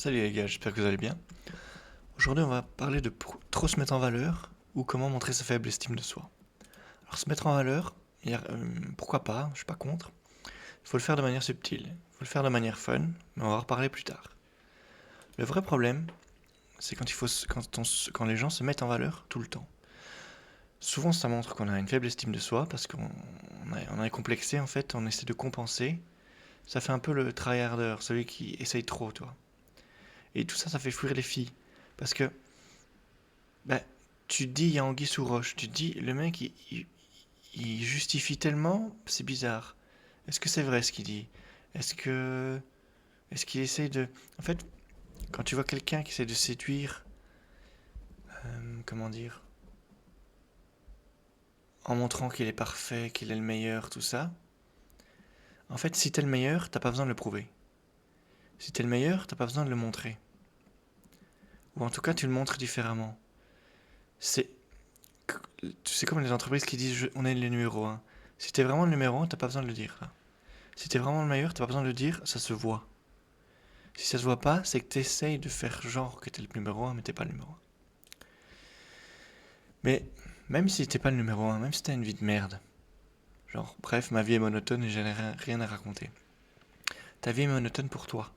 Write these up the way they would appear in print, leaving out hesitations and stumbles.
Salut les gars, j'espère que vous allez bien. Aujourd'hui, on va parler de trop se mettre en valeur ou comment montrer sa faible estime de soi. Alors, se mettre en valeur, pourquoi pas, je suis pas contre. Il faut le faire de manière subtile, il faut le faire de manière fun, mais on va en reparler plus tard. Le vrai problème, c'est quand les gens se mettent en valeur tout le temps. Souvent, ça montre qu'on a une faible estime de soi parce on est complexé en fait, on essaie de compenser. Ça fait un peu le tryharder, celui qui essaye trop, toi. Et tout ça, ça fait fuir les filles. Parce que bah, tu te dis, il y a anguille sous roche. Tu te dis, le mec, il justifie tellement, c'est bizarre. Est-ce que c'est vrai ce qu'il dit? Est-ce que. Est-ce qu'il essaye de. En fait, quand tu vois quelqu'un qui essaie de séduire, comment dire, en montrant qu'il est parfait, qu'il est le meilleur, tout ça, en fait, si t'es le meilleur, t'as pas besoin de le prouver. Si t'es le meilleur, t'as pas besoin de le montrer. Ou en tout cas, tu le montres différemment. C'est. Tu sais comme les entreprises qui disent on est le numéro un. Si t'es vraiment le numéro un, t'as pas besoin de le dire. Là. Si t'es vraiment le meilleur, t'as pas besoin de le dire, ça se voit. Si ça se voit pas, c'est que t'essayes de faire genre que t'es le numéro un, mais t'es pas le numéro un. Mais même si t'es pas le numéro un, même si t'as une vie de merde, genre, bref, ma vie est monotone et j'ai rien à raconter. Ta vie est monotone pour toi.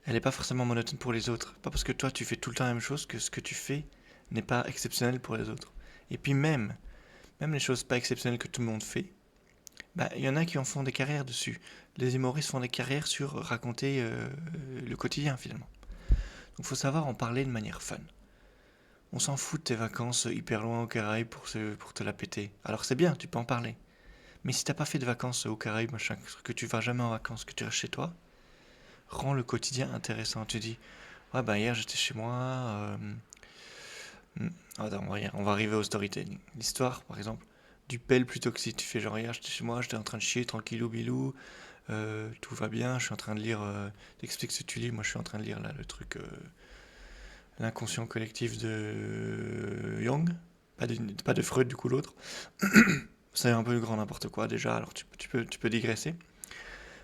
Elle est pas forcément monotone pour les autres. Pas parce que toi tu fais tout le temps la même chose que ce que tu fais n'est pas exceptionnel pour les autres. Et puis même les choses pas exceptionnelles que tout le monde fait, bah, il y en a qui en font des carrières dessus. Les humoristes font des carrières sur raconter le quotidien finalement. Donc faut savoir en parler de manière fun. On s'en fout de tes vacances hyper loin aux Caraïbes pour te la péter. Alors c'est bien, tu peux en parler. Mais si t'as pas fait de vacances aux Caraïbes, machin, que tu vas jamais en vacances, que tu restes chez toi, rends le quotidien intéressant. Tu dis, ouais bah hier j'étais chez moi. Attends, on va arriver au storytelling. L'histoire, par exemple, du pelle plutôt que si tu fais genre hier j'étais chez moi, j'étais en train de chier tranquillou bilou, tout va bien, je suis en train de lire, t'expliques ce que tu lis, moi je suis en train de lire là le truc, l'inconscient collectif de Jung, pas de Freud du coup l'autre. C'est un peu le grand n'importe quoi déjà, alors tu peux digresser.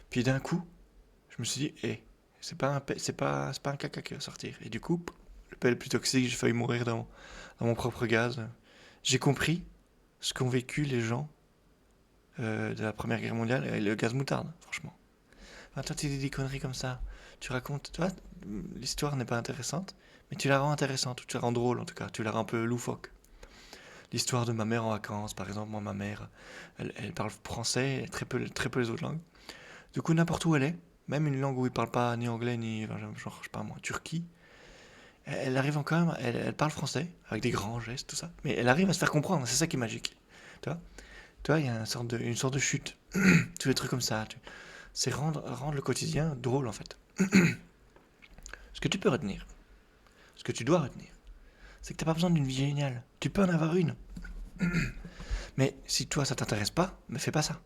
Puis d'un coup, je me suis dit, hé, c'est pas un caca qui va sortir. Et du coup, le pelle plus toxique, j'ai failli mourir dans mon propre gaz. J'ai compris ce qu'ont vécu les gens de la Première Guerre mondiale et le gaz moutarde, franchement. Enfin, toi, tu dis des conneries comme ça. Tu racontes, tu vois, l'histoire n'est pas intéressante, mais tu la rends intéressante, ou tu la rends drôle en tout cas, tu la rends un peu loufoque. L'histoire de ma mère en vacances, par exemple, moi, ma mère, elle parle français et très peu les autres langues. Du coup, n'importe où elle est, même une langue où il parle pas ni anglais ni, enfin, genre, je sais pas moi, Turquie, elle arrive quand même, elle parle français, avec des grands gestes, tout ça, mais elle arrive à se faire comprendre, c'est ça qui est magique. Tu vois, il y a une sorte de chute. Tous les trucs comme ça. C'est rendre le quotidien drôle en fait. Ce que tu peux retenir, ce que tu dois retenir, c'est que t'as pas besoin d'une vie géniale. Tu peux en avoir une. Mais si toi ça t'intéresse pas, mais fais pas ça.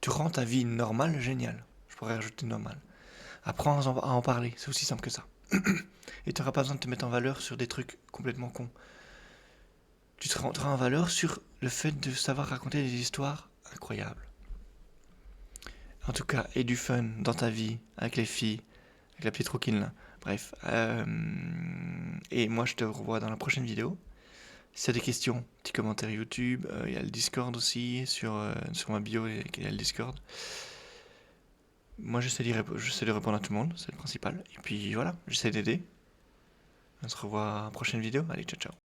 Tu rends ta vie normale géniale. Je pourrais rajouter normale. Apprends à en parler, c'est aussi simple que ça. Et tu n'auras pas besoin de te mettre en valeur sur des trucs complètement cons. Tu te rendras en valeur sur le fait de savoir raconter des histoires incroyables. En tout cas, et du fun dans ta vie, avec les filles, avec la petite rouquine là. Bref. Et moi, je te revois dans la prochaine vidéo. Si tu as des questions, petit commentaire YouTube. Il y a le Discord aussi. Sur ma bio, il y a le Discord. Moi, j'essaie de répondre à tout le monde. C'est le principal. Et puis voilà, j'essaie d'aider. On se revoit à la prochaine vidéo. Allez, ciao, ciao.